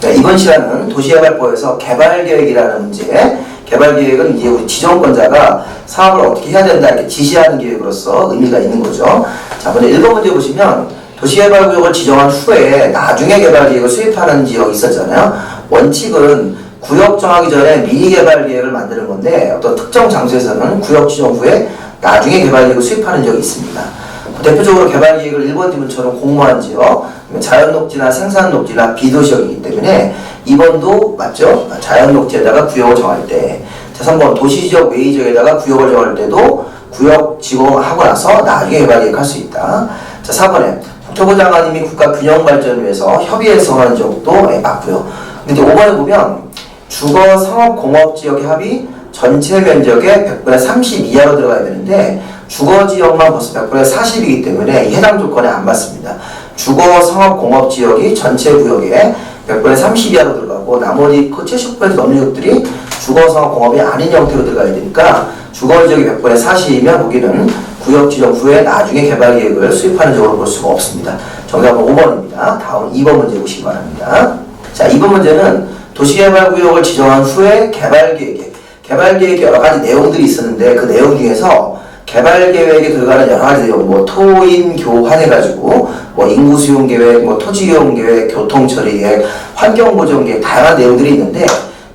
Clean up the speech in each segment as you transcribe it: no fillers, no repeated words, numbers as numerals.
네, 이번 시간은 도시개발법에서 개발계획이라는 문제, 개발계획은 이제 우리 지정권자가 사업을 어떻게 해야 된다 이렇게 지시하는 계획으로서 의미가 있는 거죠. 자, 먼저 1번 문제 보시면 도시개발구역을 지정한 후에 나중에 개발계획을 수립하는 지역이 있었잖아요. 원칙은 구역 정하기 전에 미리 개발계획을 만드는 건데 어떤 특정 장소에서는 구역 지정 후에 나중에 개발계획을 수립하는 지역이 있습니다. 대표적으로 개발계획을 1번 지문처럼 공모한 지역, 자연녹지나 생산녹지나 비도시역이기 때문에 2번도 맞죠? 자연녹지에다가 구역을 정할 때. 자, 3번 도시지역 외의지역에다가 구역을 정할 때도 구역 지정하고 나서 나중에 개발계획 할 수 있다. 자, 4번에 국토부 장관님이 국가 균형 발전을 위해서 협의해서 하는 지역도 맞고요. 근데 5번에 보면 주거 상업 공업 지역의 합이 전체 면적의 100분의 30 이하로 들어가야 되는데 주거 지역만 벌써 100분의 40이기 때문에 해당 조건에 안 맞습니다. 주거 상업 공업 지역이 전체 구역에 100분의 30 이하로 들어가고 나머지 그 70% 넘는 지역들이 주거 상업 공업이 아닌 형태로 들어가야 되니까 주거 지역이 100분의 40이면 거기는 구역 지정 후에 나중에 개발 계획을 수립하는 지역으로 볼 수가 없습니다. 정답은 5번입니다. 다음 2번 문제 보시기 바랍니다. 자, 2번 문제는 도시개발구역을 지정한 후에 개발계획에 여러 가지 내용들이 있었는데 그 내용 중에서 개발계획에 들어가는 여러 가지 내용, 뭐 토인 교환해가지고 뭐 인구수용계획, 뭐 토지이용계획, 교통처리계획, 환경보전계획 다양한 내용들이 있는데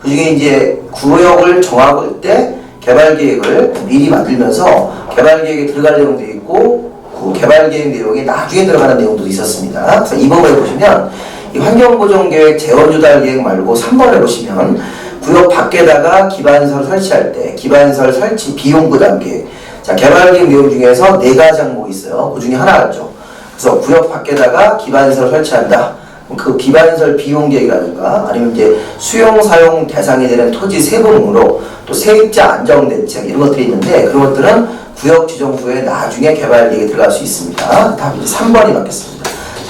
그 중에 이제 구역을 정할 때 개발계획을 미리 만들면서 개발계획에 들어갈 내용도 있고 그 개발계획 내용이 나중에 들어가는 내용도 있었습니다. 그래서 2번에 보시면 이 환경보전계획, 재원조달계획 말고 3번에 보시면 구역 밖에다가 기반시설 설치할 때 기반시설 설치 비용 부담 계획. 자, 개발계획 내용 중에서 4가지 항목이 있어요. 그 중에 하나였죠. 그래서 구역 밖에다가 기반시설 설치한다. 그 기반시설 비용 계획이라든가 아니면 이제 수용 사용 대상이 되는 토지 세분으로 또 세입자 안정 대책 이런 것들이 있는데 그런 것들은 구역 지정 후에 나중에 개발계획에 들어갈 수 있습니다. 답은 이제 3번이 맞겠습니다.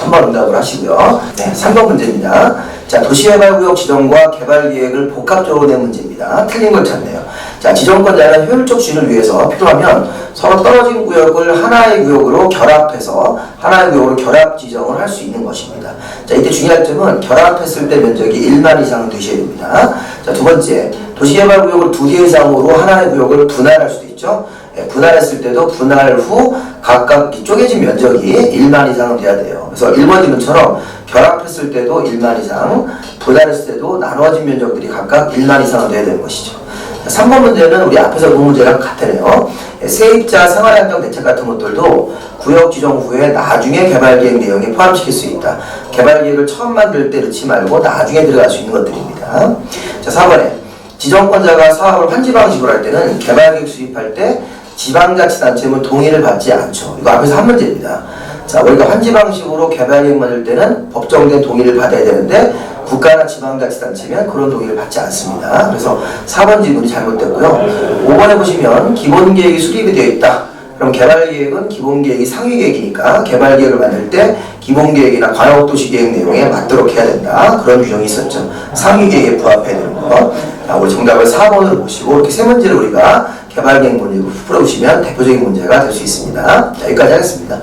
3번 응답을 하시고요. 네, 3번 문제입니다. 자, 도시개발구역 지정과 개발계획을 복합적으로 낸 문제입니다. 틀린 걸 찾네요. 자, 지정권자는 효율적 추진을 위해서 필요하면 서로 떨어진 구역을 하나의 구역으로 결합해서 하나의 구역으로 결합 지정을 할 수 있는 것입니다. 자, 이때 중요할 점은 결합했을 때 면적이 1만 이상 되셔야 됩니다. 자, 두 번째, 도시개발구역을 2개 이상으로 하나의 구역을 분할할 수도 있죠. 분할했을 때도 분할 후 각각 쪼개진 면적이 1만 이상은 돼야 돼요. 그래서 1번 지문처럼 결합했을 때도 1만 이상, 분할했을 때도 나눠진 면적들이 각각 1만 이상은 돼야 되는 것이죠. 3번 문제는 우리 앞에서 본 문제랑 같으네요. 세입자 생활안정 대책 같은 것들도 구역 지정 후에 나중에 개발계획 내용에 포함시킬 수 있다. 개발계획을 처음 만들 때 넣지 말고 나중에 들어갈 수 있는 것들입니다. 자, 4번에 지정권자가 사업을 환지 방식으로 할 때는 개발계획 수립할 때 지방자치단체는 동의를 받지 않죠. 이거 앞에서 한 문제입니다. 자, 우리가 환지 방식으로 개발계획 만들 때는 법정된 동의를 받아야 되는데 국가나 지방자치단체면 그런 동의를 받지 않습니다. 그래서 4번 지문이 잘못됐고요. 5번에 보시면 기본계획이 수립이 되어 있다. 그럼 개발계획은 기본계획이 상위계획이니까 개발계획을 만들 때 기본계획이나 광역도시계획 내용에 맞도록 해야 된다. 그런 규정이 있었죠. 상위계획에 부합해야 되는 거. 자, 우리 정답을 4번으로 보시고 이렇게 세 문제를 우리가 개발계획 문제로 풀어보시면 대표적인 문제가 될 수 있습니다. 자, 여기까지 하겠습니다.